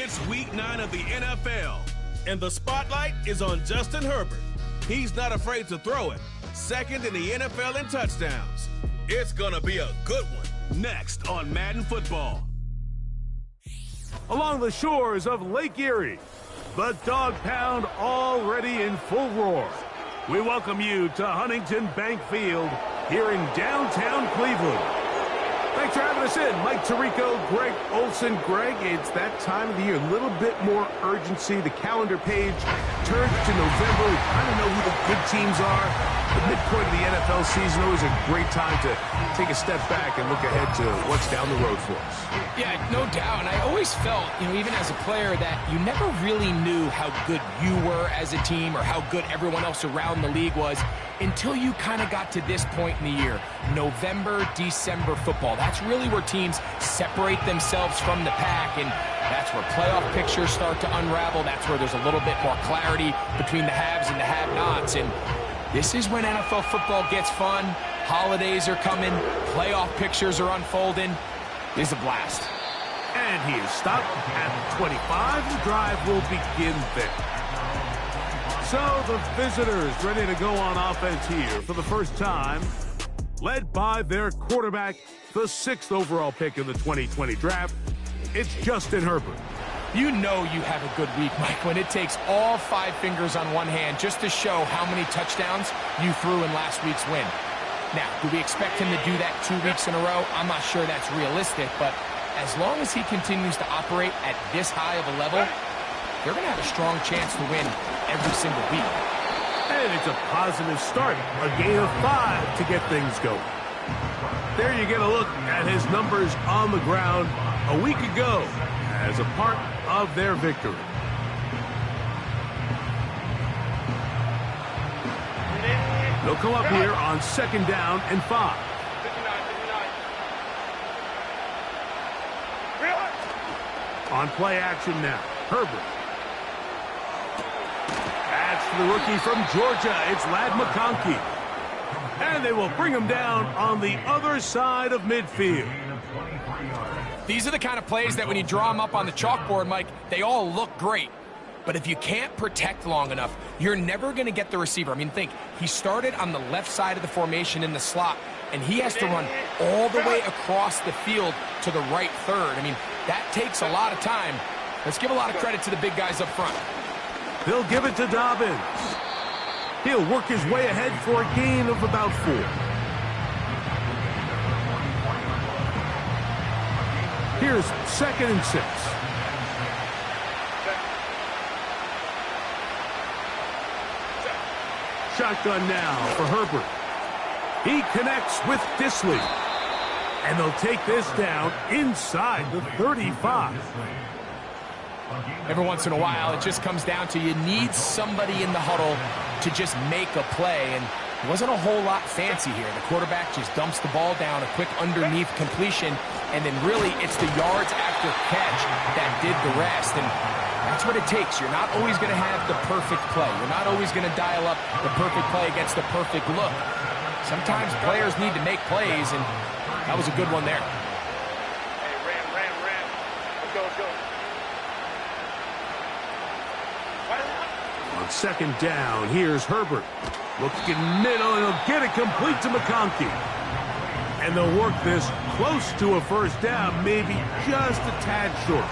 It's week 9 of the NFL, and the spotlight is on Justin Herbert. He's not afraid to throw it. Second in the NFL in touchdowns. It's gonna be a good one. Next on Madden Football. Along the shores of Lake Erie, the Dog Pound already in full roar. We welcome you to Huntington Bank Field here in downtown Cleveland. Thanks for having us in. Mike Tirico, Greg Olson. Greg, it's that time of the year. A little bit more urgency. The calendar page turns to November. We kind of know who the good teams are. The midpoint of the NFL season, always a great time to take a step back and look ahead to what's down the road for us. Yeah, no doubt. And I always felt, even as a player, that you never really knew how good you were as a team or how good everyone else around the league was until you kind of got to this point in the year. November, December football. That's really where teams separate themselves from the pack, and that's where playoff pictures start to unravel. That's where there's a little bit more clarity between the haves and the have-nots. And this is when NFL football gets fun. Holidays are coming. Playoff pictures are unfolding. It's a blast. And he is stopped at the 25. The drive will begin there. So the visitors ready to go on offense here for the first time, led by their quarterback, the 6th overall pick in the 2020 draft. It's Justin Herbert. You know you have a good week, Mike, when it takes all 5 fingers on one hand just to show how many touchdowns you threw in last week's win. Now, do we expect him to do that 2 weeks in a row? I'm not sure that's realistic, but as long as he continues to operate at this high of a level, they're going to have a strong chance to win every single week. And it's a positive start. A gain of 5 to get things going. There you get a look at his numbers on the ground a week ago as a part of their victory. They'll come up here on 2nd down and 5. On play action now, Herbert. That's the rookie from Georgia. It's Ladd McConkey. And they will bring him down on the other side of midfield. These are the kind of plays that when you draw them up on the chalkboard, Mike, they all look great. But if you can't protect long enough, you're never going to get the receiver. I mean, think, he started on the left side of the formation in the slot, and he has to run all the way across the field to the right third. I mean, that takes a lot of time. Let's give a lot of credit to the big guys up front. They'll give it to Dobbins. He'll work his way ahead for a gain of about 4. Here's 2nd and 6. Shotgun now for Herbert. He connects with Disley. And they'll take this down inside the 35. Every once in a while, it just comes down to you need somebody in the huddle to just make a play. And it wasn't a whole lot fancy here. The quarterback just dumps the ball down, a quick underneath completion, and then really it's the yards after catch that did the rest. And that's what it takes. You're not always going to have the perfect play. You're not always going to dial up the perfect play against the perfect look. Sometimes players need to make plays, and that was a good one there. Hey, ram. Let's go. On 2nd down, here's Herbert. Looking middle, and he'll get it complete to McConkey. And they'll work this close to a 1st down, maybe just a tad short.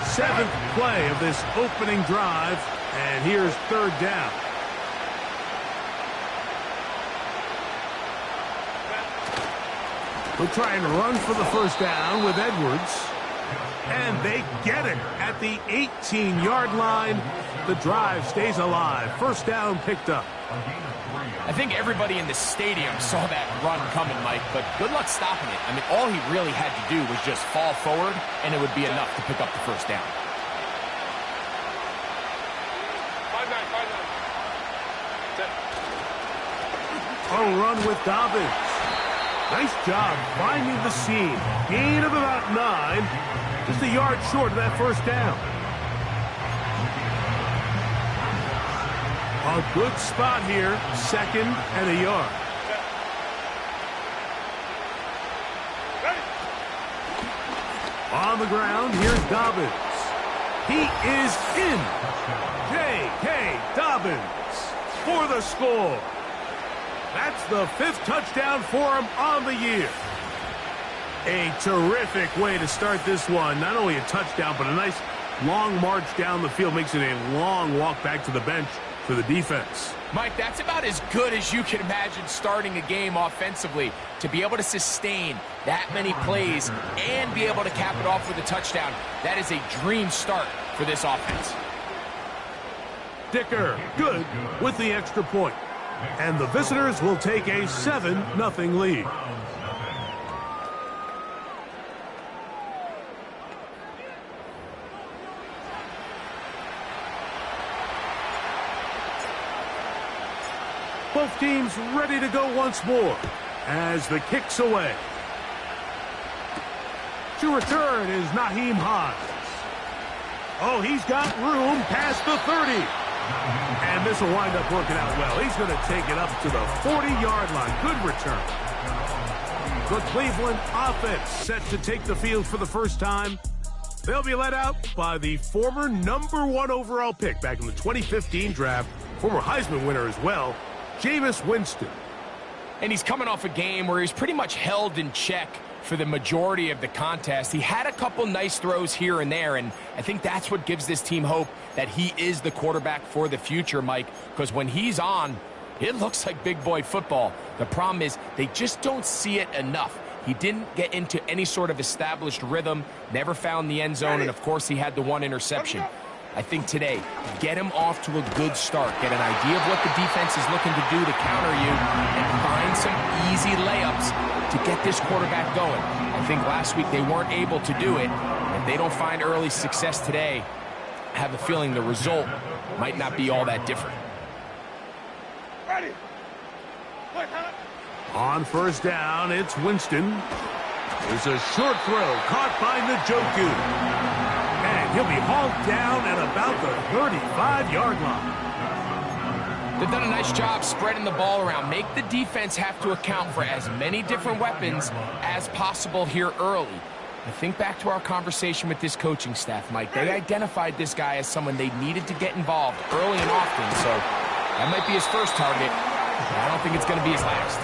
7th play of this opening drive, and here's 3rd down. We'll try and run for the 1st down with Edwards. And they get it at the 18-yard line. The drive stays alive. 1st down picked up. I think everybody in the stadium saw that run coming, Mike, but good luck stopping it. I mean, all he really had to do was just fall forward, and it would be enough to pick up the 1st down. 5-9. A run with Dobbins. Nice job finding the seam. Gain of about 9. Just a yard short of that 1st down. A good spot here. 2nd and a yard. On the ground, here's Dobbins. He is in. J.K. Dobbins for the score. That's the 5th touchdown for him on the year. A terrific way to start this one. Not only a touchdown, but a nice long march down the field. Makes it a long walk back to the bench for the defense. Mike, that's about as good as you can imagine starting a game offensively. To be able to sustain that many plays and be able to cap it off with a touchdown, that is a dream start for this offense. Dicker, good with the extra point. And the visitors will take a 7-0 lead. Both teams ready to go once more as the kick's away. To return is Nyheim Hines. Oh, he's got room past the 30. And this will wind up working out well. He's going to take it up to the 40-yard line. Good return. The Cleveland offense set to take the field for the first time. They'll be led out by the former #1 overall pick back in the 2015 draft, former Heisman winner as well, Jameis Winston. And he's coming off a game where he's pretty much held in check for the majority of the contest. He had a couple nice throws here and there, and I think that's what gives this team hope that he is the quarterback for the future, Mike, because when he's on, it looks like big boy football. The problem is they just don't see it enough. He didn't get into any sort of established rhythm, never found the end zone, and of course he had the 1 interception. I think today, get him off to a good start. Get an idea of what the defense is looking to do to counter you and find some easy layups to get this quarterback going. I think last week they weren't able to do it. If they don't find early success today, I have a feeling the result might not be all that different. On first down, it's Winston. There's a short throw caught by Njoku. And he'll be hauled down at about the 35-yard line. They've done a nice job spreading the ball around. Make the defense have to account for as many different weapons as possible here early. I think back to our conversation with this coaching staff, Mike. They identified this guy as someone they needed to get involved early and often, so that might be his first target, but I don't think it's going to be his last.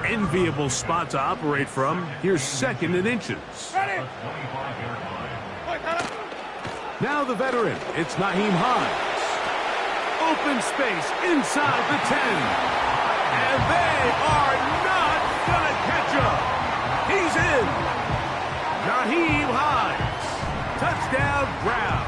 Enviable spot to operate from. Here's 2nd and inches. Now the veteran. It's Nyheim Hines. Open space inside the 10. And they are not going to catch him. He's in. Nyheim Hines. Touchdown Browns.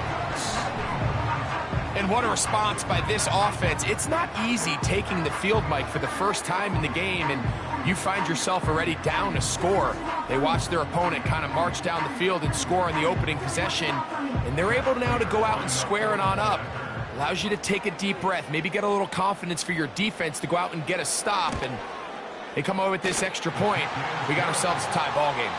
And what a response by this offense. It's not easy taking the field, Mike, for the first time in the game, and you find yourself already down a score. They watch their opponent kind of march down the field and score in the opening possession, and they're able now to go out and square it on up. Allows you to take a deep breath, maybe get a little confidence for your defense to go out and get a stop, and they come away with this extra point. We got ourselves a tie ball game.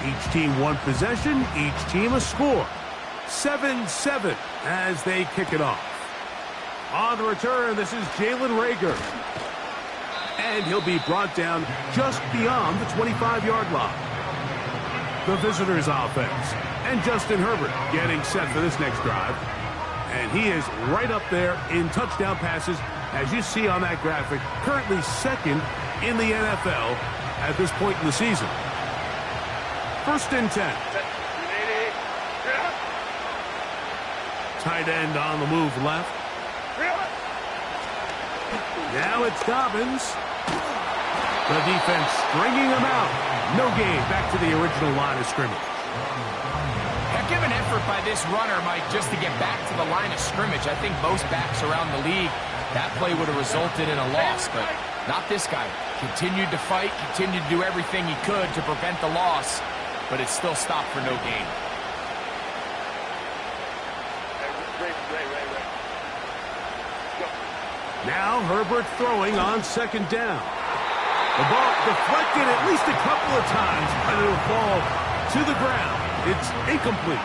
Each team 1 possession, each team a score. 7-7 as they kick it off. On the return, this is Jalen Reagor. And he'll be brought down just beyond the 25-yard line. The visitors' offense. And Justin Herbert getting set for this next drive. And he is right up there in touchdown passes, as you see on that graphic. Currently 2nd in the NFL at this point in the season. 1st and 10. Tight end on the move left. Now it's Dobbins. The defense stringing him out. No gain. Back to the original line of scrimmage. Heck of an effort by this runner, Mike, just to get back to the line of scrimmage. I think most backs around the league, that play would have resulted in a loss, but not this guy. Continued to fight, continued to do everything he could to prevent the loss, but it still stopped for no gain. Now Herbert throwing on 2nd down. The ball deflected at least a couple of times, but it'll fall to the ground. It's incomplete.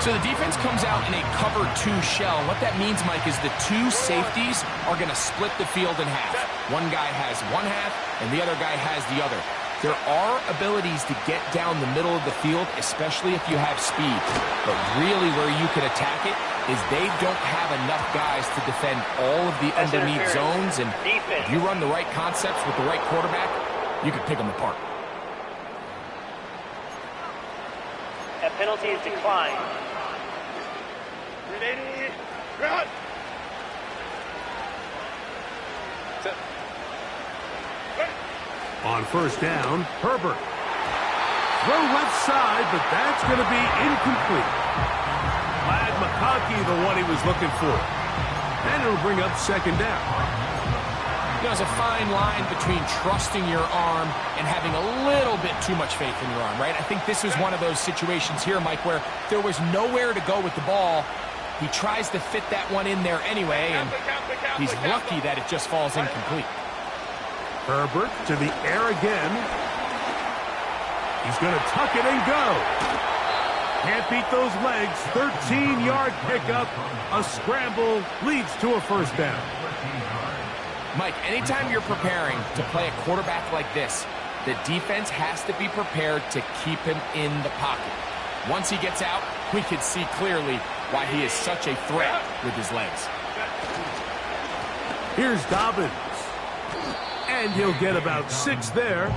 So the defense comes out in a cover 2 shell. What that means, Mike, is the 2 safeties are going to split the field in half. One guy has one half, and the other guy has the other. There are abilities to get down the middle of the field, especially if you have speed. But really where you can attack it is they don't have enough guys to defend all of the underneath zones. And if you run the right concepts with the right quarterback, you can pick them apart. A penalty is declined. Run! On first down, Herbert. Throw left side, but that's going to be incomplete. Glad McConkey, the one he was looking for. And it'll bring up second down. There's a fine line between trusting your arm and having a little bit too much faith in your arm, right? I think this is one of those situations here, Mike, where there was nowhere to go with the ball. He tries to fit that one in there anyway, and he's lucky that it just falls incomplete. Herbert to the air again. He's going to tuck it and go. Can't beat those legs. 13-yard pickup. A scramble leads to a first down. Mike, anytime you're preparing to play a quarterback like this, the defense has to be prepared to keep him in the pocket. Once he gets out, we can see clearly why he is such a threat with his legs. Here's Dobbins. And he'll get about 6 there,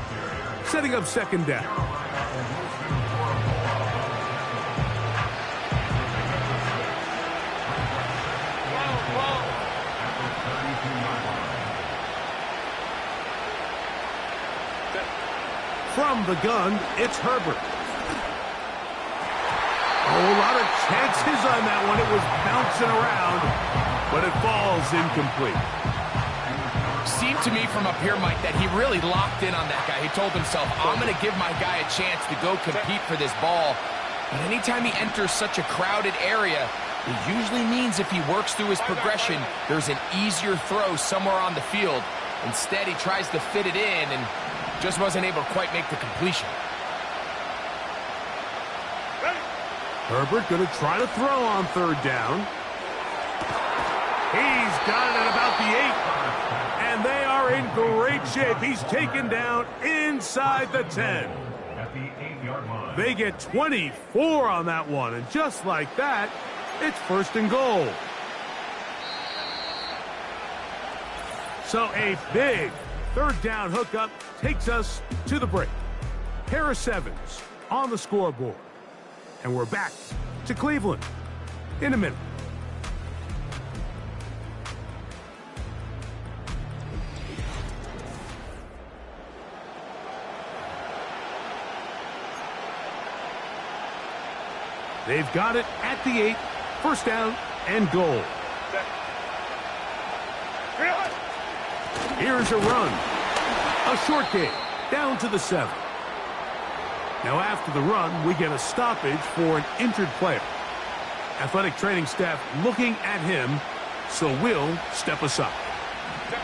setting up second down. From the gun, it's Herbert. A lot of chances on that one. It was bouncing around, but it falls incomplete. Seemed to me from up here, Mike, that he really locked in on that guy. He told himself, I'm going to give my guy a chance to go compete for this ball. But anytime he enters such a crowded area, it usually means if he works through his progression, there's an easier throw somewhere on the field. Instead, he tries to fit it in and just wasn't able to quite make the completion. Herbert going to try to throw on third down. He's got it at about the 8. And they are in great shape. He's taken down inside the 10. They get 24 on that one. And just like that, it's first and goal. So a big third down hookup takes us to the break. Pair of 7s on the scoreboard. And we're back to Cleveland in a minute. They've got it at the 8. First down and goal. Here's a run. A short gain down to the 7. Now after the run, we get a stoppage for an injured player. Athletic training staff looking at him, so we'll step aside. Go.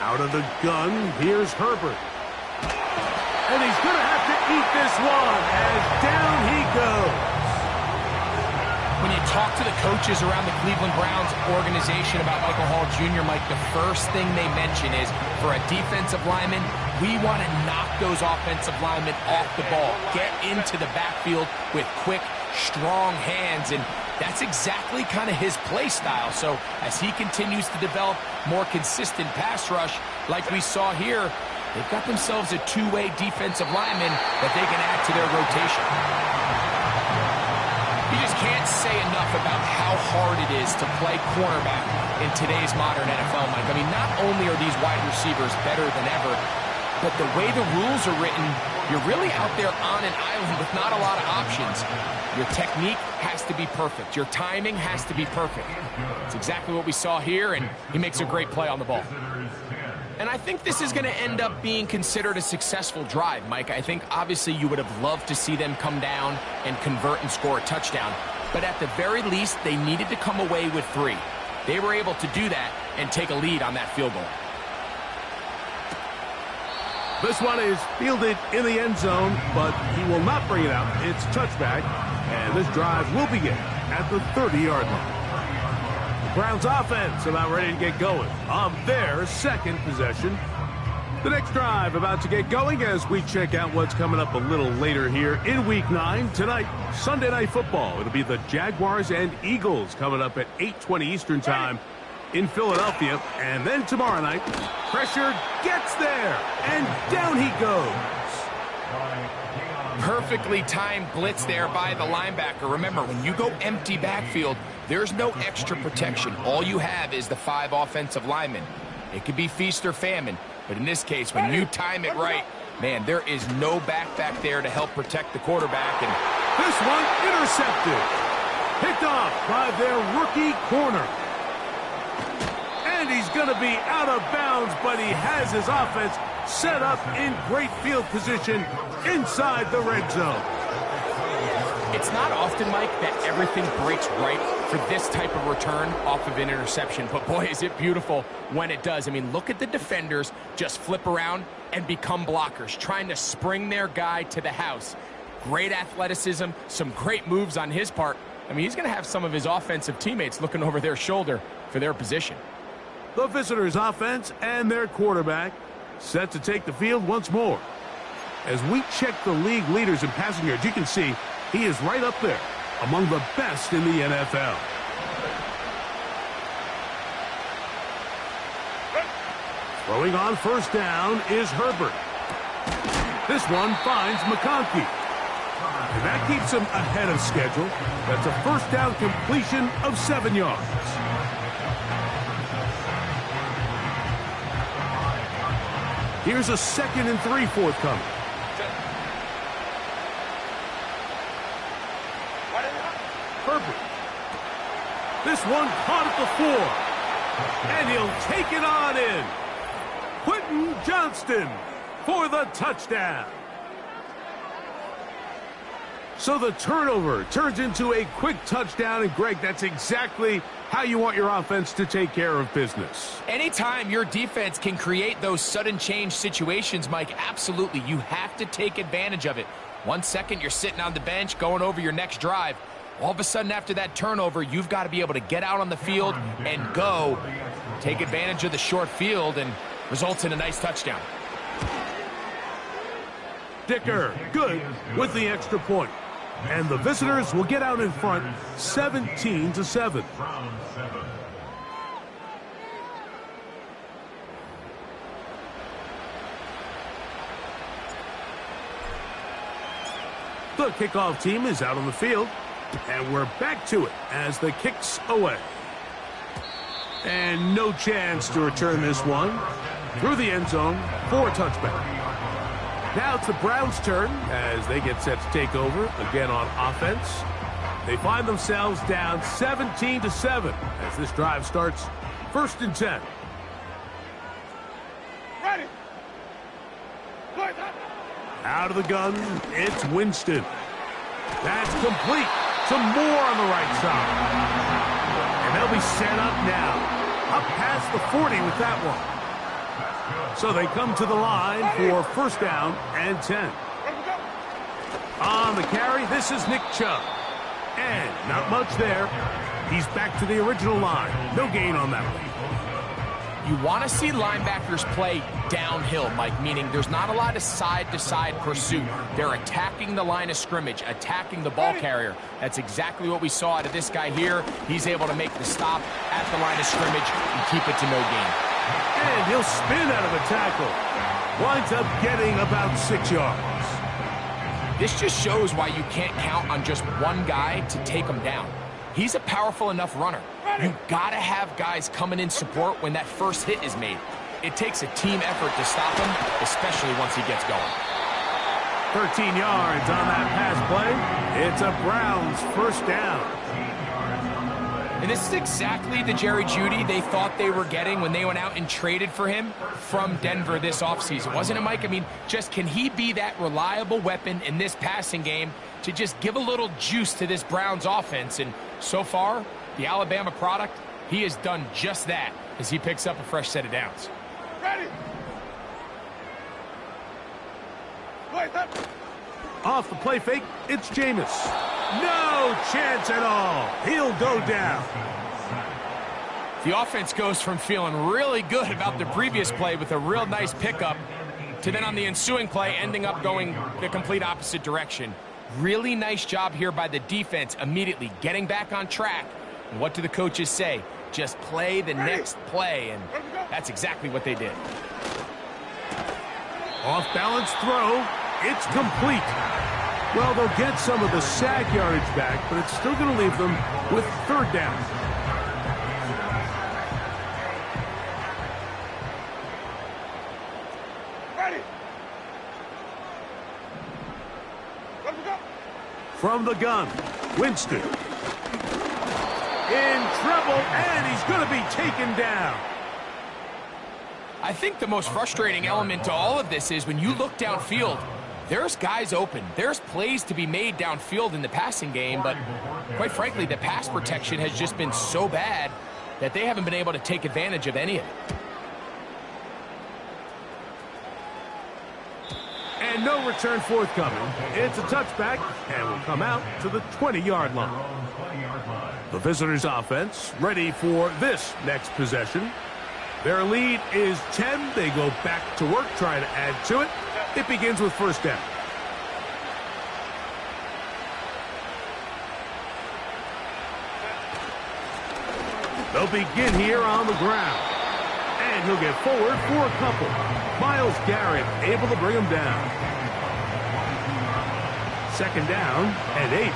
Out of the gun, here's Herbert. And he's going to have to eat this one as down he goes. When you talk to the coaches around the Cleveland Browns organization about Michael Hall Jr., Mike, the first thing they mention is, for a defensive lineman, we want to knock those offensive linemen off the ball, get into the backfield with quick, strong hands, and that's exactly kind of his play style. So as he continues to develop more consistent pass rush like we saw here, they've got themselves a two-way defensive lineman that they can add to their rotation. You just can't say enough about how hard it is to play cornerback in today's modern NFL, Mike. I mean, not only are these wide receivers better than ever, but the way the rules are written, you're really out there on an island with not a lot of options. Your technique has to be perfect. Your timing has to be perfect. It's exactly what we saw here, and he makes a great play on the ball. And I think this is going to end up being considered a successful drive, Mike. I think obviously you would have loved to see them come down and convert and score a touchdown. but at the very least, they needed to come away with 3. They were able to do that and take a lead on that field goal. This one is fielded in the end zone, but he will not bring it out. It's touchback, and this drive will begin at the 30-yard line. The Browns offense about ready to get going on their second possession. The next drive about to get going as we check out what's coming up a little later here in Week 9. Tonight, Sunday Night Football. It'll be the Jaguars and Eagles coming up at 8:20 Eastern Time in Philadelphia. And then tomorrow night, pressure gets there, and down he goes. Perfectly timed blitz there by the linebacker. Remember, when you go empty backfield, there's no extra protection. All you have is the 5 offensive linemen. It could be feast or famine, but in this case, when you time it right, man, there is no back there to help protect the quarterback. And this one intercepted. Picked off by their rookie corner. And he's going to be out of bounds, but he has his offense set up in great field position inside the red zone. It's not often, Mike, that everything breaks right for this type of return off of an interception. But boy, is it beautiful when it does. I mean, look at the defenders just flip around and become blockers, trying to spring their guy to the house. Great athleticism, some great moves on his part. I mean, he's going to have some of his offensive teammates looking over their shoulder for their position. The visitors' offense and their quarterback set to take the field once more. As we check the league leaders in passing yards, you can see he is right up there among the best in the NFL. Throwing on first down is Herbert. This one finds McConkey. And that keeps him ahead of schedule. That's a first down completion of 7 yards. Here's a 2nd and 3 forthcoming. Herbert. This one caught at the 4. And he'll take it on in. Quentin Johnston for the touchdown. So the turnover turns into a quick touchdown. And, Greg, that's exactly how you want your offense to take care of business. Anytime your defense can create those sudden change situations, Mike, absolutely, you have to take advantage of it. 1 second, you're sitting on the bench going over your next drive. All of a sudden, after that turnover, you've got to be able to get out on the field and go. Take advantage of the short field and results in a nice touchdown. Dicker, good with the extra point. And the visitors will get out in front 17-7. The kickoff team is out on the field. And we're back to it as the kick's away. And no chance to return this one through the end zone for a touchback. Now it's the Browns' turn as they get set to take over again on offense. They find themselves down 17-7 as this drive starts 1st and 10. Ready. Out of the gun, it's Winston. That's complete. Some more on the right side. And they'll be set up now. Up past the 40 with that one. So they come to the line for 1st down and 10. On the carry, this is Nick Chubb. And not much there. He's back to the original line. No gain on that one. You want to see linebackers play downhill, Mike, meaning there's not a lot of side-to-side pursuit. They're attacking the line of scrimmage, attacking the ball carrier. That's exactly what we saw out of this guy here. He's able to make the stop at the line of scrimmage and keep it to no gain. And he'll spin out of a tackle. Winds up getting about 6 yards. This just shows why you can't count on just one guy to take him down. He's a powerful enough runner. You've got to have guys coming in support when that first hit is made. It takes a team effort to stop him, especially once he gets going. 13 yards on that pass play. It's a Browns 1st down. And this is exactly the Jerry Jeudy they thought they were getting when they went out and traded for him from Denver this offseason. Wasn't it, Mike? I mean, just can he be that reliable weapon in this passing game to just give a little juice to this Browns offense? And so far, the Alabama product, he has done just that as he picks up a fresh set of downs. Ready. Wait up. Off the play fake, it's Jameis. No chance at all. He'll go down. The offense goes from feeling really good about the previous play with a real nice pickup to then on the ensuing play ending up going the complete opposite direction. Really nice job here by the defense immediately getting back on track. And what do the coaches say? Just play the next play, and that's exactly what they did. Off-balance throw. It's complete. Well, they'll get some of the sack yardage back, but it's still going to leave them with third down. Ready. Let me go. From the gun, Winston. In trouble, and he's going to be taken down. I think the most frustrating element to all of this is when you look downfield, there's guys open. There's plays to be made downfield in the passing game, but quite frankly, the pass protection has just been so bad that they haven't been able to take advantage of any of it. And no return forthcoming. It's a touchback, and will come out to the 20-yard line. The visitors' offense ready for this next possession. Their lead is 10. They go back to work, trying to add to it. It begins with first down. They'll begin here on the ground. And he'll get forward for a couple. Myles Garrett able to bring him down. Second down and 8.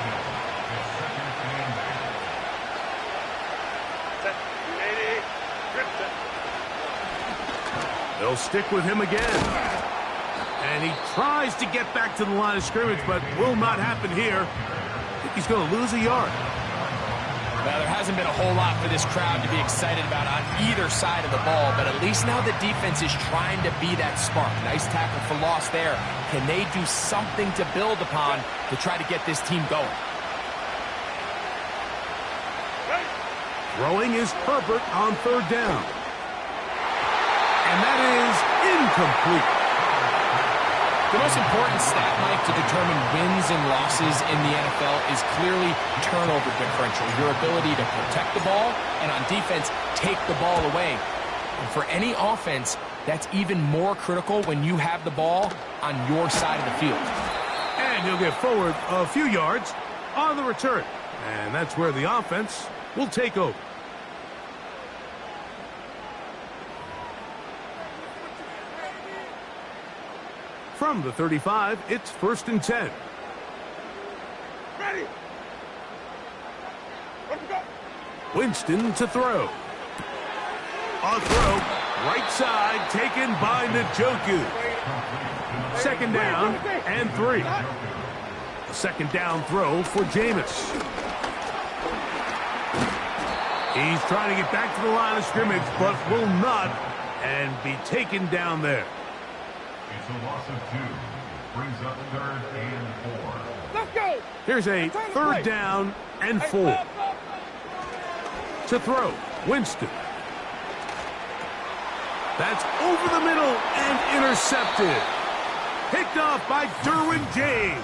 They'll stick with him again. And he tries to get back to the line of scrimmage, but will not happen here. I think he's going to lose a yard. Well, there hasn't been a whole lot for this crowd to be excited about on either side of the ball, but at least now the defense is trying to be that spark. Nice tackle for loss there. Can they do something to build upon to try to get this team going? Throwing is Herbert on third down. And that is incomplete. The most important stat, Mike, to determine wins and losses in the NFL is clearly turnover differential, your ability to protect the ball and on defense take the ball away. And for any offense, that's even more critical when you have the ball on your side of the field. And he'll get forward a few yards on the return. And that's where the offense will take over. From the 35, it's first and 10. Ready. Let me go. Winston to throw. A throw, right side, taken by Njoku. Second down and 3. A second down throw for Jameis. He's trying to get back to the line of scrimmage, but will not, and be taken down there. It's a loss of 2. Brings up third and 4. Let's go. Here's a third down and 4. To throw, Winston. That's over the middle and intercepted. Picked off by Derwin James.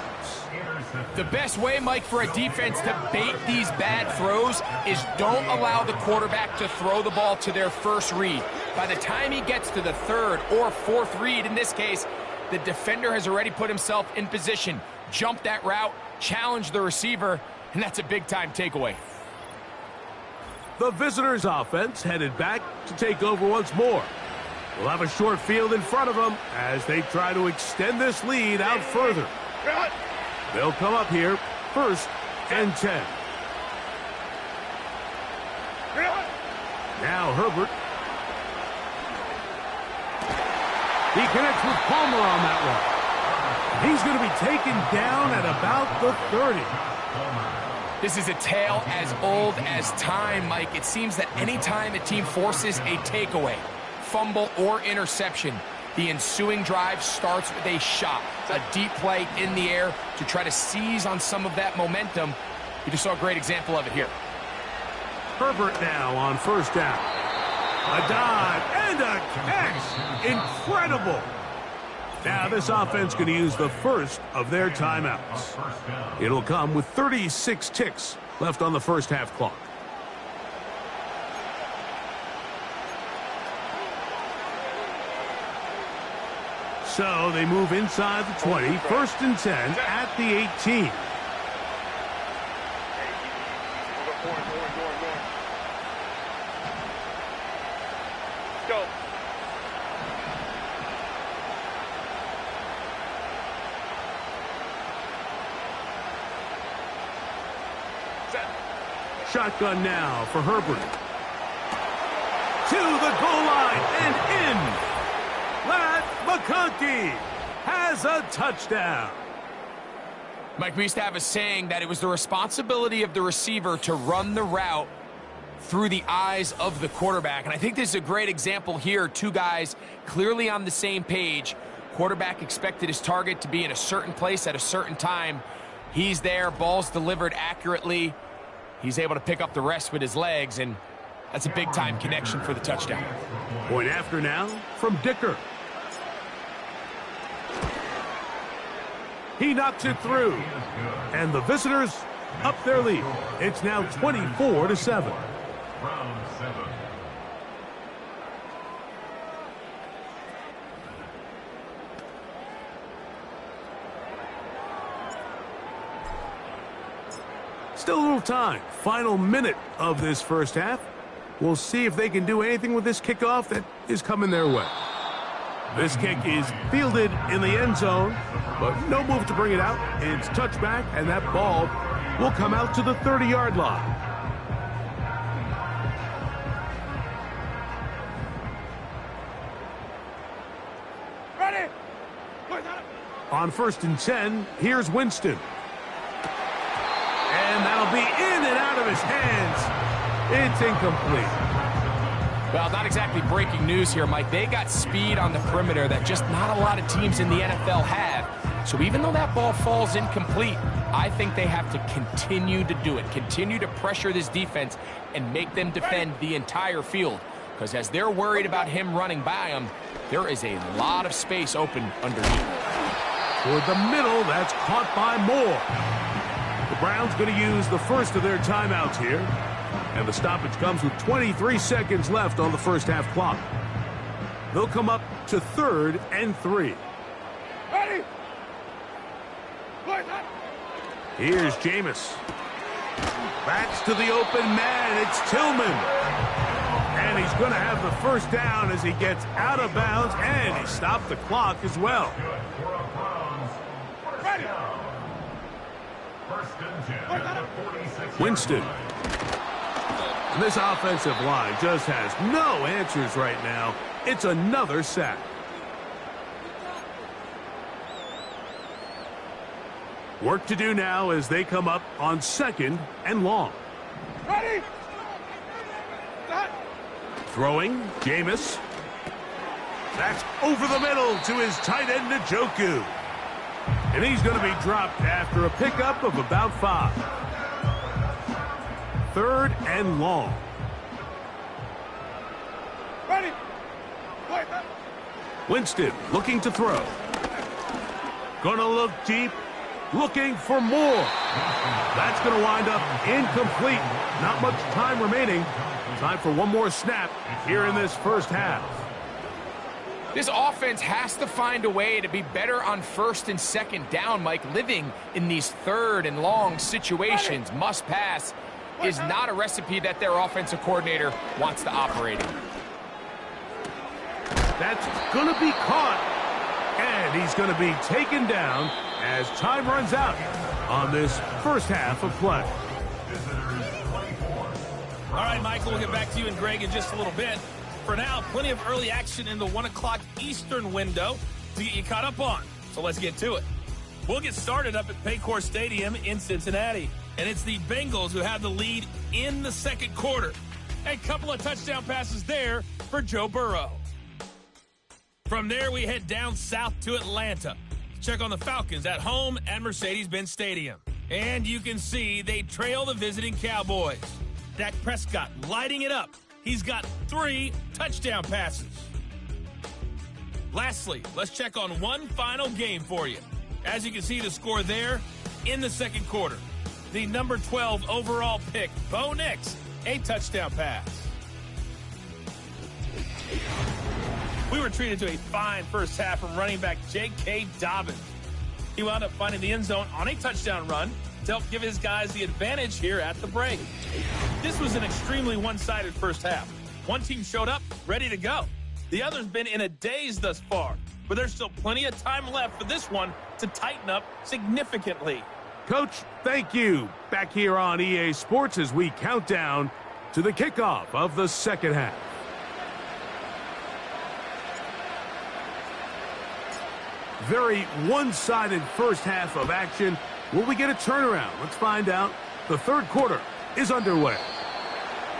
The best way, Mike, for a defense to bait these bad throws is don't allow the quarterback to throw the ball to their first read. By the time he gets to the third or fourth read, in this case, the defender has already put himself in position, jump that route, challenge the receiver, and that's a big-time takeaway. The visitors' offense headed back to take over once more. We'll have a short field in front of them as they try to extend this lead out further. They'll come up here, first and 10. Now Herbert. He connects with Palmer on that one. He's going to be taken down at about the 30. This is a tale as old as time, Mike. It seems that anytime a team forces a takeaway, fumble, or interception, the ensuing drive starts with a shot, a deep play in the air to try to seize on some of that momentum. We just saw a great example of it here. Herbert now on first down. A dive and a catch. Incredible. Now this offense going to use the first of their timeouts. It'll come with 36 ticks left on the first half clock. So they move inside the 20, first and 10 at the 18. Go. Shotgun now for Herbert. To the goal line and in. Ladd McConkey has a touchdown. Mike, we used to have a saying that it was the responsibility of the receiver to run the route through the eyes of the quarterback. And I think this is a great example here. Two guys clearly on the same page. Quarterback expected his target to be in a certain place at a certain time. He's there, ball's delivered accurately. He's able to pick up the rest with his legs, and that's a big-time connection for the touchdown. Point after now from Dicker. He knocks it through, and the visitors up their lead. It's now 24-7. Round 7. Still a little time. Final minute of this first half. We'll see if they can do anything with this kickoff that is coming their way. This kick is fielded in the end zone, but no move to bring it out. It's touchback, and that ball will come out to the 30-yard line. Ready? On first and 10, here's Winston. And that'll be in and out of his hands. It's incomplete. Well, not exactly breaking news here, Mike. They got speed on the perimeter that just not a lot of teams in the NFL have. So even though that ball falls incomplete, I think they have to continue to do it. Continue to pressure this defense and make them defend the entire field. Because as they're worried about him running by them, there is a lot of space open underneath. Toward the middle, that's caught by Moore. The Browns going to use the first of their timeouts here. And the stoppage comes with 23 seconds left on the first half clock. They'll come up to 3rd and 3. Ready? Here's Jameis. Backs to the open man. It's Tillman. And he's going to have the first down as he gets out of bounds. And he stopped the clock as well. Ready? First and 10 at the 46. Winston. And this offensive line just has no answers right now. It's another sack. Work to do now as they come up on 2nd and long. Ready? Throwing, Jameis. That's over the middle to his tight end, Njoku. And he's going to be dropped after a pickup of about 5. 3rd and long. Ready? Winston looking to throw. Gonna look deep, looking for more. That's gonna wind up incomplete. Not much time remaining. Time for one more snap here in this first half. This offense has to find a way to be better on 1st and 2nd down, Mike. Living in these 3rd and long situations, must pass, is not a recipe that their offensive coordinator wants to operate in. That's going to be caught, and he's going to be taken down as time runs out on this first half of play. All right, Michael, we'll get back to you and Greg in just a little bit. For now, plenty of early action in the 1 o'clock Eastern window to get you caught up on. So let's get to it. We'll get started up at Paycor Stadium in Cincinnati. And it's the Bengals who have the lead in the second quarter. A couple of touchdown passes there for Joe Burrow. From there, we head down south to Atlanta. Check on the Falcons at home at Mercedes-Benz Stadium. And you can see they trail the visiting Cowboys. Dak Prescott lighting it up. He's got 3 touchdown passes. Lastly, let's check on one final game for you. As you can see the score there in the second quarter. The number 12 overall pick, Bo Nix, a touchdown pass. We were treated to a fine first half from running back J.K. Dobbins. He wound up finding the end zone on a touchdown run to help give his guys the advantage here at the break. This was an extremely one-sided first half. One team showed up, ready to go. The other's been in a daze thus far, but there's still plenty of time left for this one to tighten up significantly. Coach, thank you. Back here on EA Sports as we count down to the kickoff of the second half. Very one-sided first half of action. Will we get a turnaround? Let's find out. The third quarter is underway.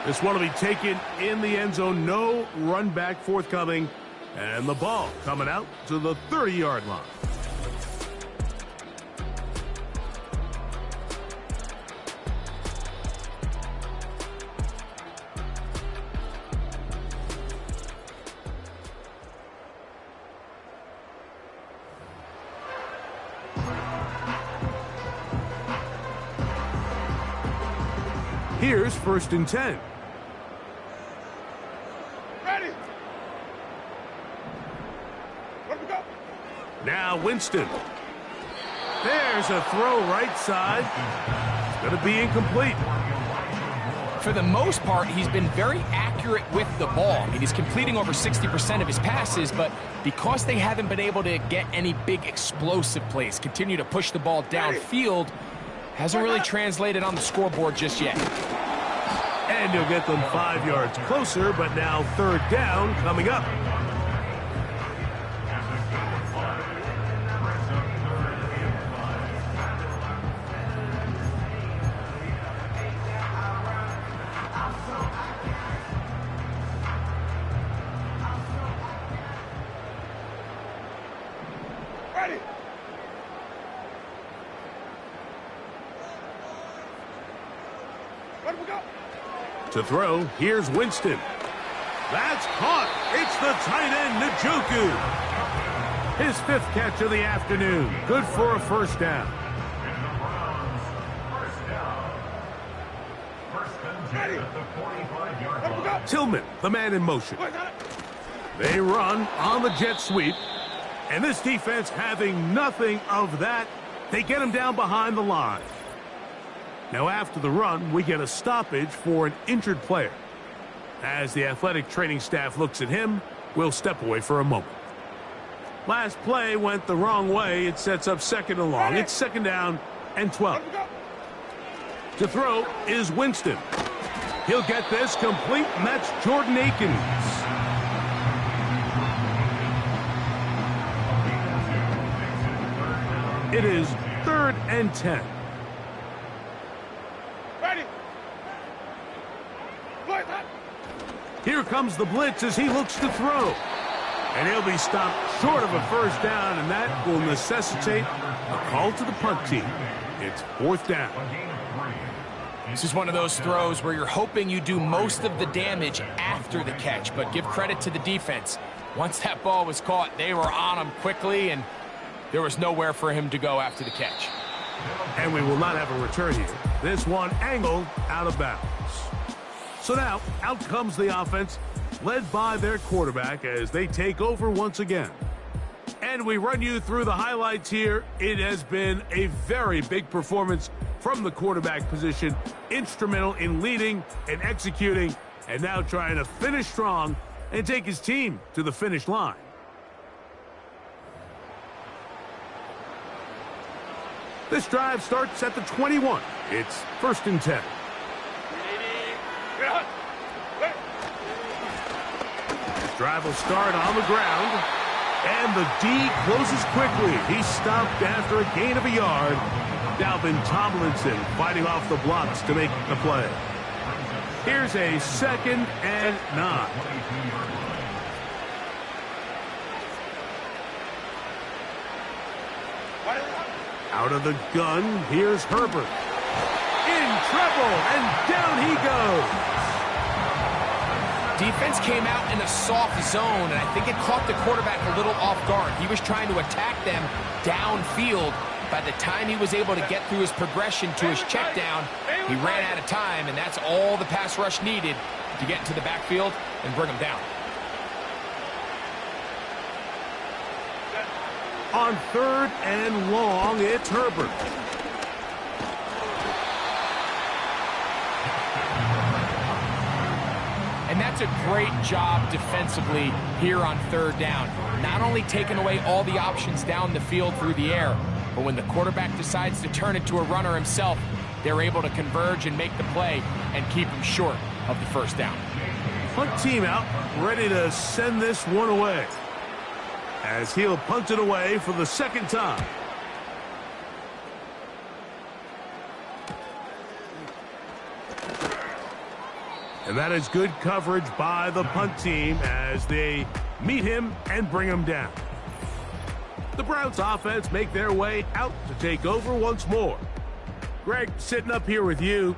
This one will be taken in the end zone. No run back forthcoming. And the ball coming out to the 30-yard line. Here's 1st and 10. Ready. Let me go. Now Winston. There's a throw right side. It's going to be incomplete. For the most part, he's been very accurate with the ball. I mean, he's completing over 60% of his passes, but because they haven't been able to get any big explosive plays, continue to push the ball downfield, hasn't really translated on the scoreboard just yet. And he'll get them 5 yards closer, but now 3rd down coming up. Ready. Let me go. To throw, here's Winston. That's caught. It's the tight end, Njoku. His 5th catch of the afternoon. Good for a first down. Ready. Let me go. Tillman, the man in motion. Wait, got it. They run on the jet sweep. And this defense having nothing of that, they get him down behind the line. Now after the run, we get a stoppage for an injured player. As the athletic training staff looks at him, we'll step away for a moment. Last play went the wrong way. It sets up 2nd and long. It's 2nd down and 12. To throw is Winston. He'll get this complete, and that's Jordan Akins. It is 3rd and 10. Ready. Wait, that. Here comes the blitz as he looks to throw. And he'll be stopped short of a first down, and that will necessitate a call to the punt team. It's 4th down. This is one of those throws where you're hoping you do most of the damage after the catch, but give credit to the defense. Once that ball was caught, they were on him quickly, and there was nowhere for him to go after the catch. And we will not have a return here. This one angled out of bounds. So now, out comes the offense, led by their quarterback as they take over once again. And we run you through the highlights here. It has been a very big performance from the quarterback position, instrumental in leading and executing, and now trying to finish strong and take his team to the finish line. This drive starts at the 21. It's 1st and 10. This drive will start on the ground. And the D closes quickly. He's stopped after a gain of a yard. Dalvin Tomlinson fighting off the blocks to make the play. Here's a 2nd and 9. Out of the gun, here's Herbert. In trouble, and down he goes. Defense came out in a soft zone, and I think it caught the quarterback a little off guard. He was trying to attack them downfield. By the time he was able to get through his progression to his check down, he ran out of time, and that's all the pass rush needed to get into the backfield and bring him down. On 3rd and long, it's Herbert. And that's a great job defensively here on 3rd down. Not only taking away all the options down the field through the air, but when the quarterback decides to turn it to a runner himself, they're able to converge and make the play and keep him short of the 1st down. Punt team out, ready to send this one away, as he'll punt it away for the 2nd time. And that is good coverage by the punt team as they meet him and bring him down. The Browns offense make their way out to take over once more. Greg, sitting up here with you,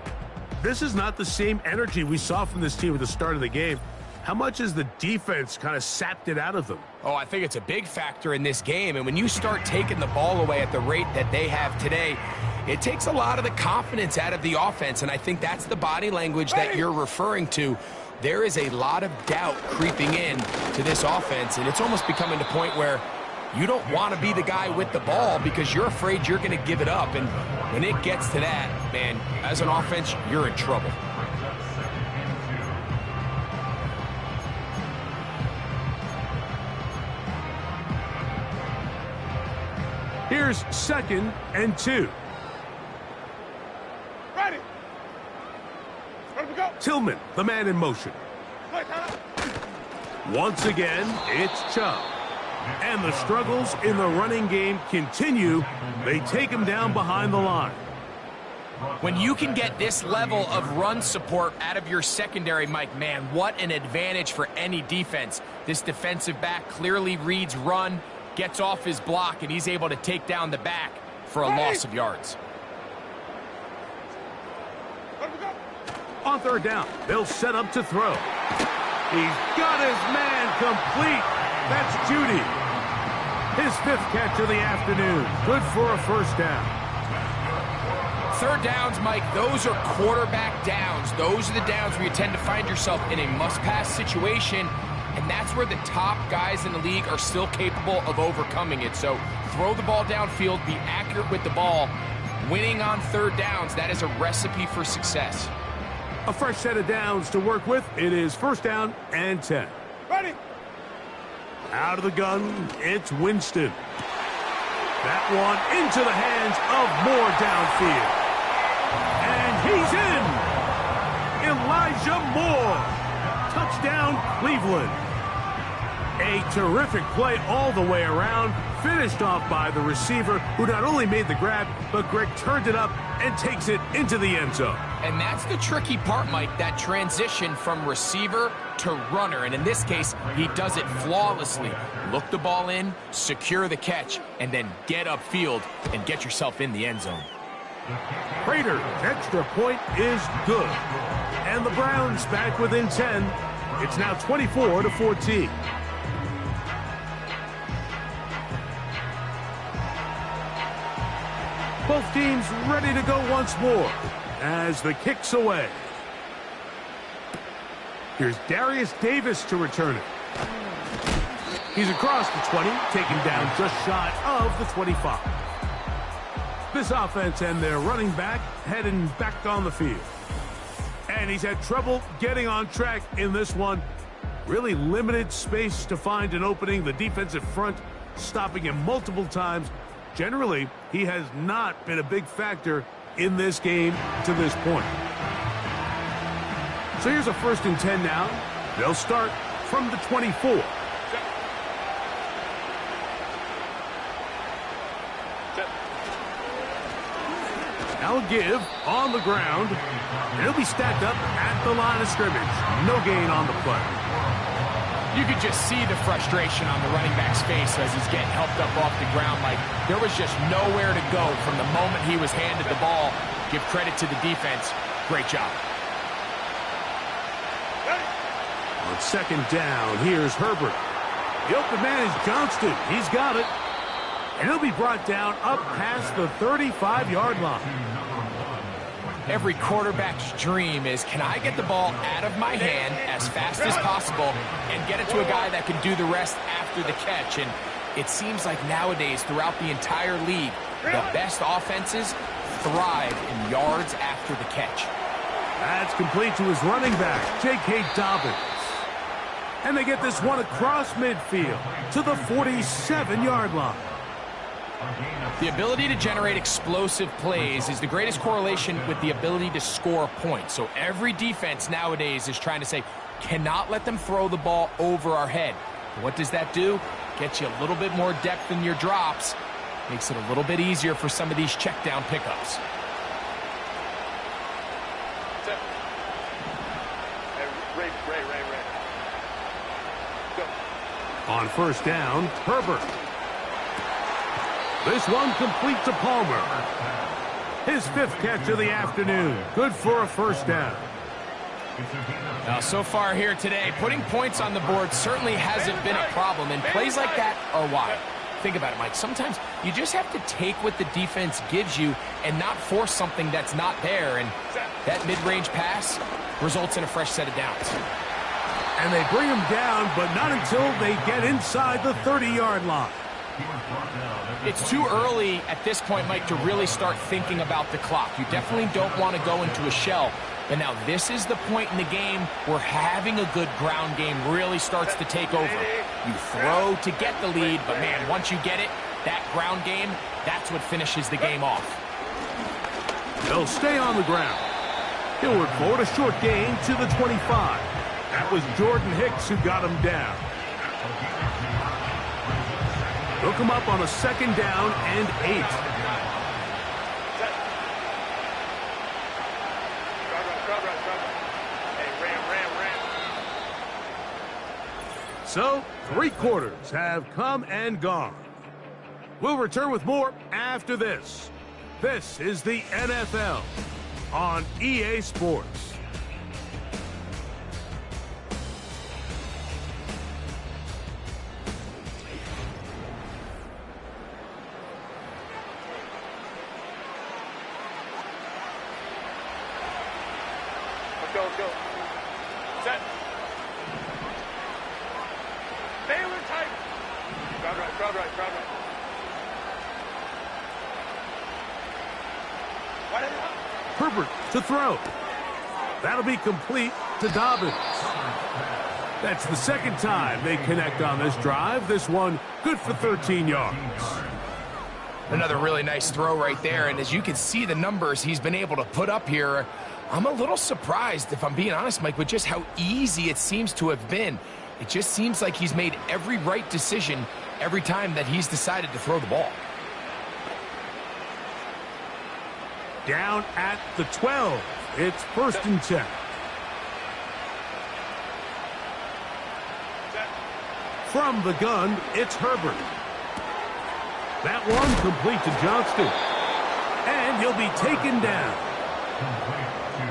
this is not the same energy we saw from this team at the start of the game. How much has the defense kind of sapped it out of them? Oh, I think it's a big factor in this game. And when you start taking the ball away at the rate that they have today, it takes a lot of the confidence out of the offense. And I think that's the body language that you're referring to. There is a lot of doubt creeping in to this offense. And it's almost becoming to the point where you don't want to be the guy with the ball because you're afraid you're going to give it up. And when it gets to that, man, as an offense, you're in trouble. Here's 2nd and 2. Ready. Ready to go. Tillman, the man in motion. Once again, it's Chubb. And the struggles in the running game continue. They take him down behind the line. When you can get this level of run support out of your secondary, Mike, man, what an advantage for any defense. This defensive back clearly reads run, gets off his block, and he's able to take down the back for a loss of yards. On 3rd down, they'll set up to throw. He's got his man complete. That's Judy. His 5th catch of the afternoon. Good for a 1st down. 3rd downs, Mike, those are quarterback downs. Those are the downs where you tend to find yourself in a must-pass situation, and that's where the top guys in the league are still capable of overcoming it. So throw the ball downfield, be accurate with the ball. Winning on 3rd downs, that is a recipe for success. A fresh set of downs to work with. It is 1st down and 10. Ready. Out of the gun, it's Winston. That one into the hands of Moore downfield. And he's in. Elijah Moore. Touchdown, Cleveland. A terrific play all the way around. Finished off by the receiver, who not only made the grab, but Greg turned it up and takes it into the end zone. And that's the tricky part, Mike, that transition from receiver to runner. And in this case, he does it flawlessly. Look the ball in, secure the catch, and then get upfield and get yourself in the end zone. Prater's extra point is good. And the Browns back within 10. It's now 24-14. Both teams ready to go once more as the kick's away. Here's Darius Davis to return it. He's across the 20, taken down just shy of the 25. This offense and their running back heading back on the field. And he's had trouble getting on track in this one. Really limited space to find an opening. The defensive front stopping him multiple times. Generally, he has not been a big factor in this game to this point. So here's a 1st and 10 now. They'll start from the 24. Now a give on the ground. And he'll be stacked up at the line of scrimmage. No gain on the play. You could just see the frustration on the running back's face as he's getting helped up off the ground. Like, there was just nowhere to go from the moment he was handed the ball. Give credit to the defense. Great job. On second down, here's Herbert. The open man is Johnston. He's got it. And he'll be brought down up past the 35-yard line. Every quarterback's dream is, can I get the ball out of my hand as fast as possible and get it to a guy that can do the rest after the catch? And it seems like nowadays, throughout the entire league, the best offenses thrive in yards after the catch. That's complete to his running back, J.K. Dobbins. And they get this one across midfield to the 47-yard line. The ability to generate explosive plays is the greatest correlation with the ability to score points. So every defense nowadays is trying to say, cannot let them throw the ball over our head. What does that do? Gets you a little bit more depth in your drops. Makes it a little bit easier for some of these check down pickups. On first down, Herbert. This one complete to Palmer. His fifth catch of the afternoon. Good for a first down. Now, so far here today, putting points on the board certainly hasn't been a problem, and plays like that are why. Think about it, Mike. Sometimes you just have to take what the defense gives you and not force something that's not there, and that mid-range pass results in a fresh set of downs. And they bring him down, but not until they get inside the 30-yard line. It's too early at this point, Mike, to really start thinking about the clock. You definitely don't want to go into a shell. But now this is the point in the game where having a good ground game really starts to take over. You throw to get the lead, but man, once you get it, that ground game, that's what finishes the game off. They'll stay on the ground. He'll work forward, a short gain to the 25. That was Jordan Hicks who got him down. They'll come up on a second down and 8. So, 3 quarters have come and gone. We'll return with more after this. This is the NFL on EA Sports. Go. Set. Baylor tight. Crowd right. Herbert to throw. That'll be complete to Dobbins. That's the second time they connect on this drive. This one good for 13 yards. Another really nice throw right there, and as you can see the numbers he's been able to put up here, I'm a little surprised, if I'm being honest, Mike, with just how easy it seems to have been. It just seems like he's made every right decision every time that he's decided to throw the ball. Down at the 12. It's first and 10. From the gun, it's Herbert. That one complete to Johnston. And he'll be taken down.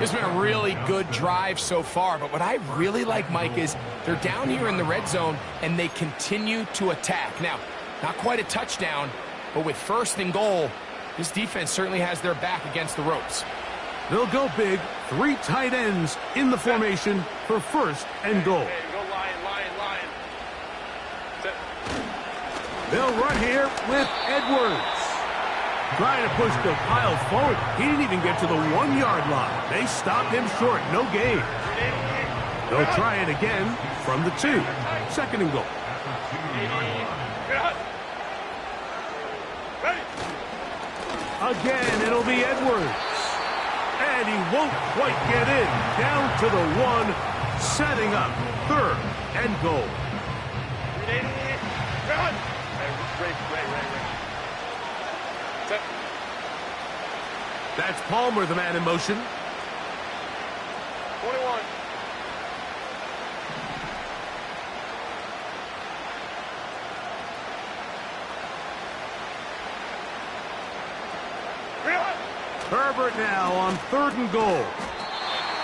It's been a really good drive so far, but what I really like, Mike, is they're down here in the red zone, and they continue to attack. Now, not quite a touchdown, but with first and goal, this defense certainly has their back against the ropes. They'll go big, 3 tight ends in the formation for first and goal. Go Lion. Set. They'll run here with Edwards. Trying to push the pile forward. He didn't even get to the 1-yard line. They stopped him short. No gain. They'll try it again from the 2. Second and goal. Again, it'll be Edwards. And he won't quite get in. Down to the 1. Setting up third and goal. Ray. Set. That's Palmer, the man in motion. 21. Herbert now on 3rd and goal.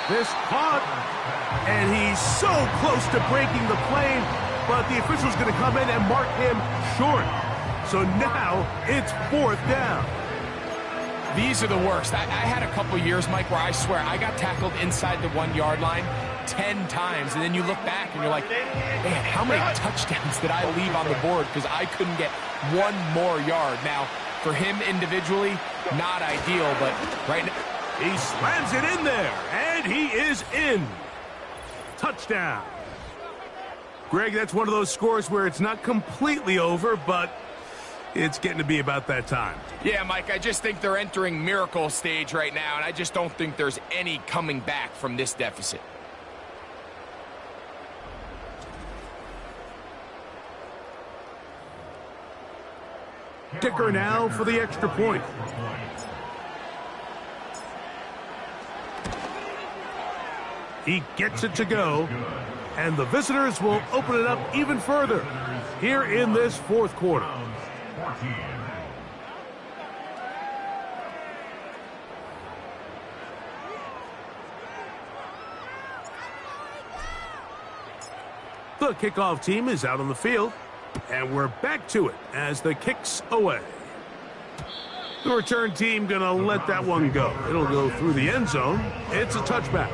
This caught, and he's so close to breaking the plane, but the official's going to come in and mark him short. So now it's 4th down. These are the worst. I had a couple years, Mike, where I swear I got tackled inside the 1-yard line 10 times, and then you look back and you're like, man, how many touchdowns did I leave on the board because I couldn't get one more yard? Now, for him individually, not ideal, but right now, he slams it in there, and he is in. Touchdown. Greg, that's one of those scores where it's not completely over, but it's getting to be about that time. Yeah, Mike, I just think they're entering miracle stage right now, and I just don't think there's any coming back from this deficit. Kicker now for the extra point. He gets it to go, and the visitors will open it up even further here in this 4th quarter. The kickoff team is out on the field, and we're back to it as the kick's away. The return team gonna let that one go. It'll go through the end zone. It's a touchback.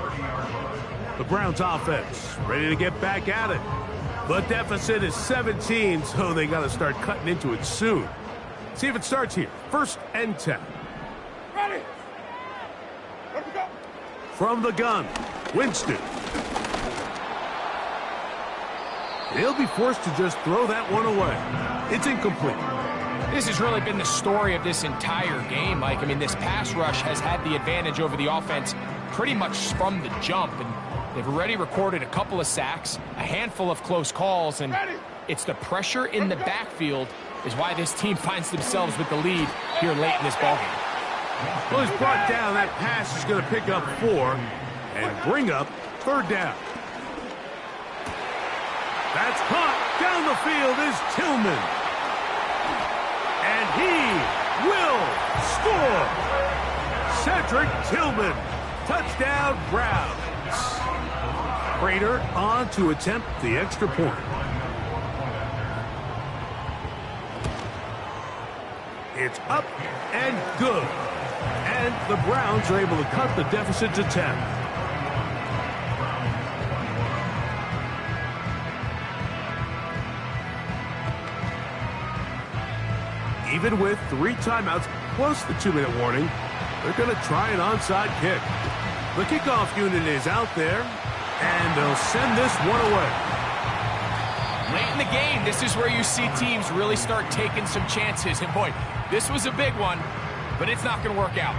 The Browns offense ready to get back at it. The deficit is 17, so they got to start cutting into it soon. See if it starts here. 1st and 10. Ready. Let me go. From the gun, Winston. He'll be forced to just throw that one away. It's incomplete. This has really been the story of this entire game, Mike. I mean, this pass rush has had the advantage over the offense pretty much from the jump, and they've already recorded a couple of sacks, a handful of close calls, and it's the pressure in the backfield is why this team finds themselves with the lead here late in this ballgame. Well, he's brought down. That pass is going to pick up 4 and bring up 3rd down. That's caught. Down the field is Tillman. And he will score. Cedric Tillman. Touchdown, Browns. Prater on to attempt the extra point. It's up and good. And the Browns are able to cut the deficit to 10. Even with 3 timeouts plus the 2-minute warning, they're going to try an onside kick. The kickoff unit is out there, and they'll send this one away. Late in the game, this is where you see teams really start taking some chances. And boy, this was a big one, but it's not going to work out.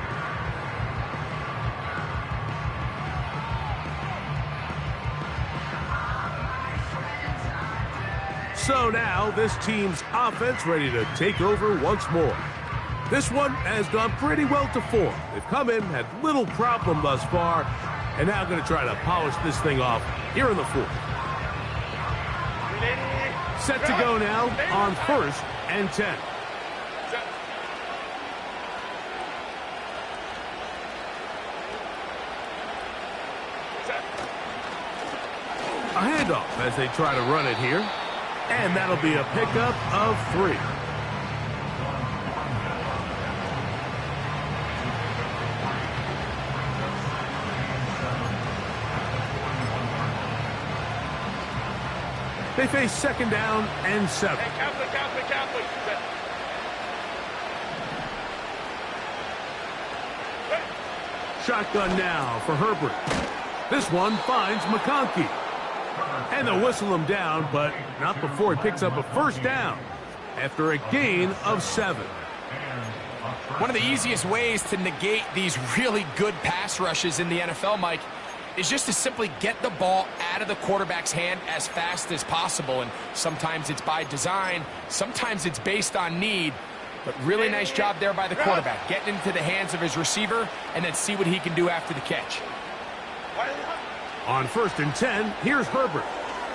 So now this team's offense ready to take over once more. This one has gone pretty well to form. They've come in, had little problem thus far, and now going to try to polish this thing off here in the 4th. Set to go now on 1st and 10. A handoff as they try to run it here. And that'll be a pickup of 3. They face 2nd down and 7. Hey, Catholic. Shotgun now for Herbert. This one finds McConkey. And they'll whistle him down, but not before he picks up a 1st down after a gain of 7. One of the easiest ways to negate these really good pass rushes in the NFL, Mike, is just to simply get the ball out of the quarterback's hand as fast as possible. And sometimes it's by design, sometimes it's based on need. But really nice job there by the quarterback, getting into the hands of his receiver and then see what he can do after the catch. On 1st and 10, here's Herbert.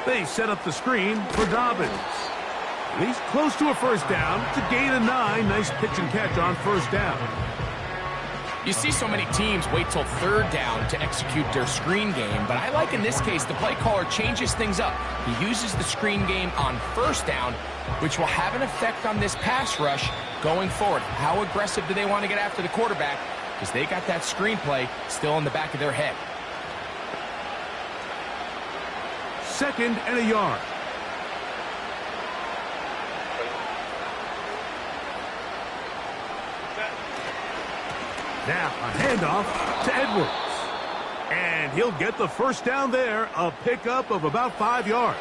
They set up the screen for Dobbins. And he's close to a first down. It's a gain of 9. Nice pitch and catch on first down. You see so many teams wait till 3rd down to execute their screen game, but I like in this case the play caller changes things up. He uses the screen game on 1st down, which will have an effect on this pass rush going forward. How aggressive do they want to get after the quarterback? Because they got that screen play still in the back of their head. 2nd and a yard. Now a handoff to Edwards. And he'll get the first down there, a pickup of about 5 yards.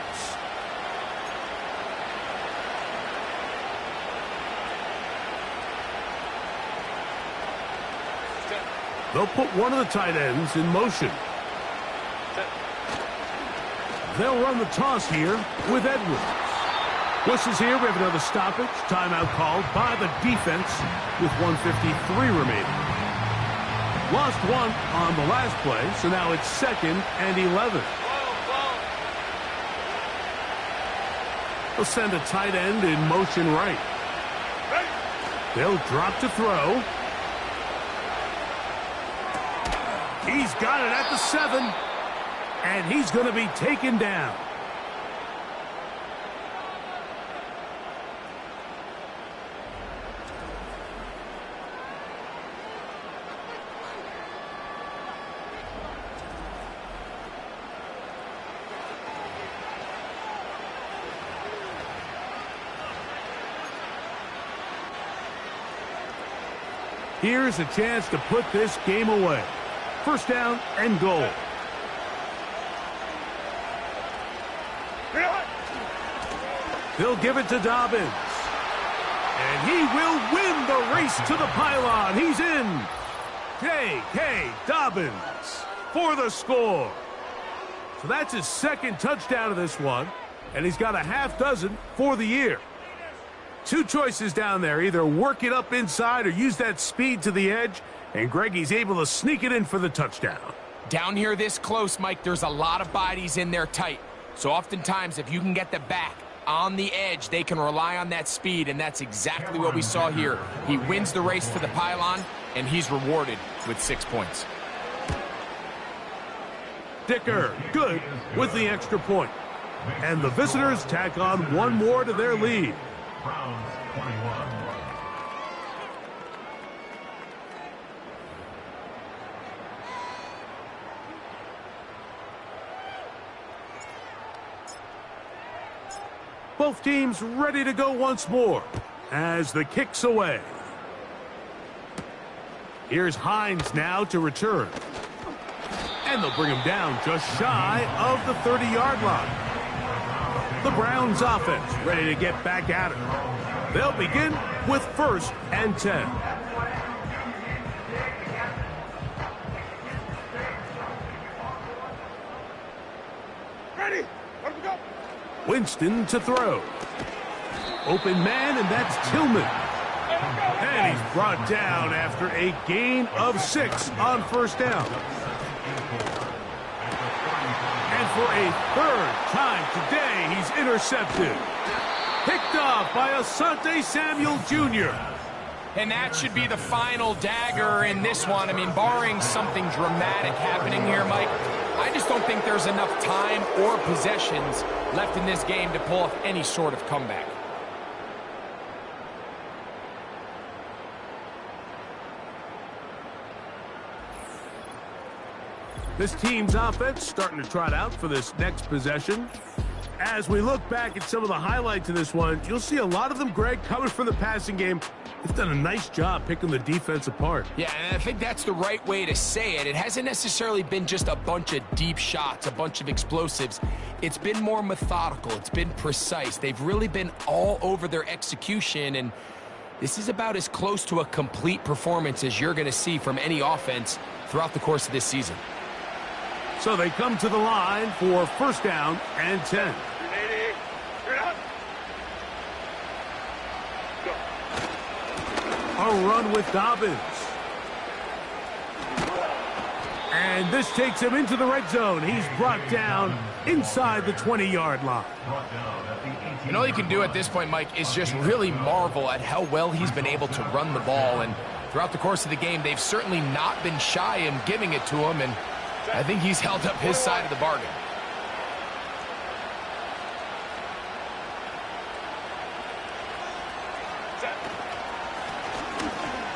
They'll put one of the tight ends in motion. They'll run the toss here with Edwards. Whistles here. We have another stoppage. Timeout called by the defense with 1:53 remaining. Lost one on the last play, so now it's 2nd and 11. They'll send a tight end in motion right. They'll drop to throw. He's got it at the 7, and he's going to be taken down. Here's a chance to put this game away. 1st down and goal. They'll give it to Dobbins. And he will win the race to the pylon. He's in. J.K. Dobbins for the score. So that's his 2nd touchdown of this one. And he's got a half dozen for the year. 2 choices down there. Either work it up inside or use that speed to the edge. And Greggy's able to sneak it in for the touchdown. Down here this close, Mike, there's a lot of bodies in there tight. So oftentimes, if you can get the back on the edge, they can rely on that speed, and that's exactly what we saw here. He wins the race to the pylon, and he's rewarded with 6 points. Dicker, good with the extra point. And the visitors tack on one more to their lead. Browns 21. Both teams ready to go once more as the kick's away. Here's Hines now to return. And they'll bring him down just shy of the 30-yard line. The Browns offense ready to get back at it. They'll begin with 1st and 10. Ready. Let me go. Winston to throw. Open man, and that's Tillman. And he's brought down after a gain of 6 on 1st down. And for a 3rd time today, he's intercepted. Picked off by Asante Samuel Jr. And that should be the final dagger in this one. I mean, barring something dramatic happening here, Mike, I just don't think there's enough time or possessions left in this game to pull off any sort of comeback. This team's offense starting to trot out for this next possession. As we look back at some of the highlights of this one, you'll see a lot of them, Greg, coming from the passing game. They've done a nice job picking the defense apart. Yeah, and I think that's the right way to say it. It hasn't necessarily been just a bunch of deep shots, a bunch of explosives. It's been more methodical. It's been precise. They've really been all over their execution, and this is about as close to a complete performance as you're going to see from any offense throughout the course of this season. So they come to the line for 1st down and 10. They'll run with Dobbins. And this takes him into the red zone. He's brought down inside the 20-yard line. And all you can do at this point, Mike, is just really marvel at how well he's been able to run the ball. And throughout the course of the game, they've certainly not been shy in giving it to him. And I think he's held up his side of the bargain.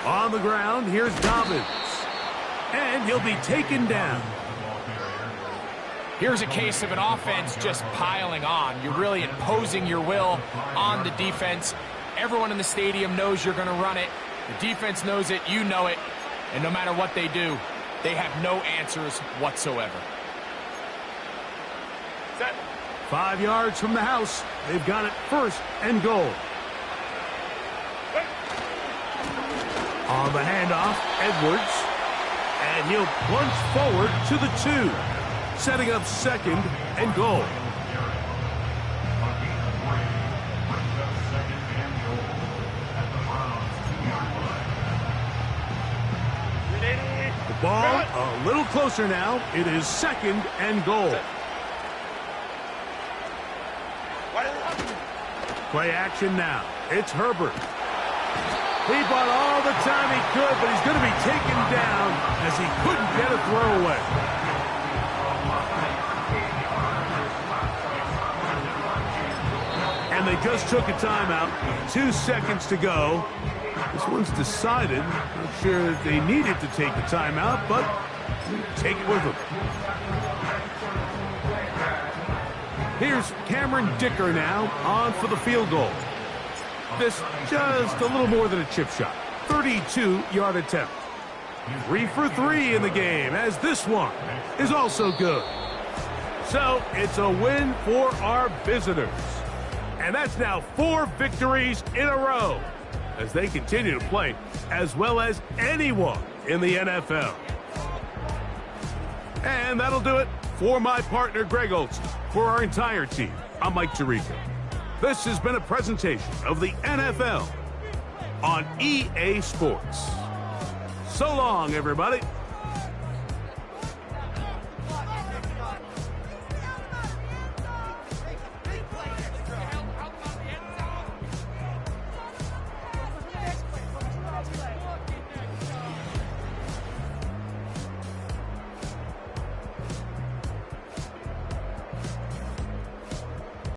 On the ground, here's Dobbins. And he'll be taken down. Here's a case of an offense just piling on. You're really imposing your will on the defense. Everyone in the stadium knows you're going to run it. The defense knows it, you know it. And no matter what they do, they have no answers whatsoever. 5 yards from the house. They've got it first and goal. On the handoff, Edwards. And he'll plunge forward to the 2. Setting up second and goal. The ball a little closer now. It is second and goal. Play action now. It's Herbert. He bought all the time he could, but he's going to be taken down as he couldn't get a throwaway. And they just took a timeout. 2 seconds to go. This one's decided. Not sure that they needed to take the timeout, but take it with them. Here's Cameron Dicker now on for the field goal. This just a little more than a chip shot. 32-yard attempt. 3 for 3 in the game, as this one is also good. So it's a win for our visitors. And that's now 4 victories in a row as they continue to play as well as anyone in the NFL. And that'll do it for my partner, Greg Olson. For our entire team, I'm Mike Tirico. This has been a presentation of the NFL on EA Sports. So long, everybody.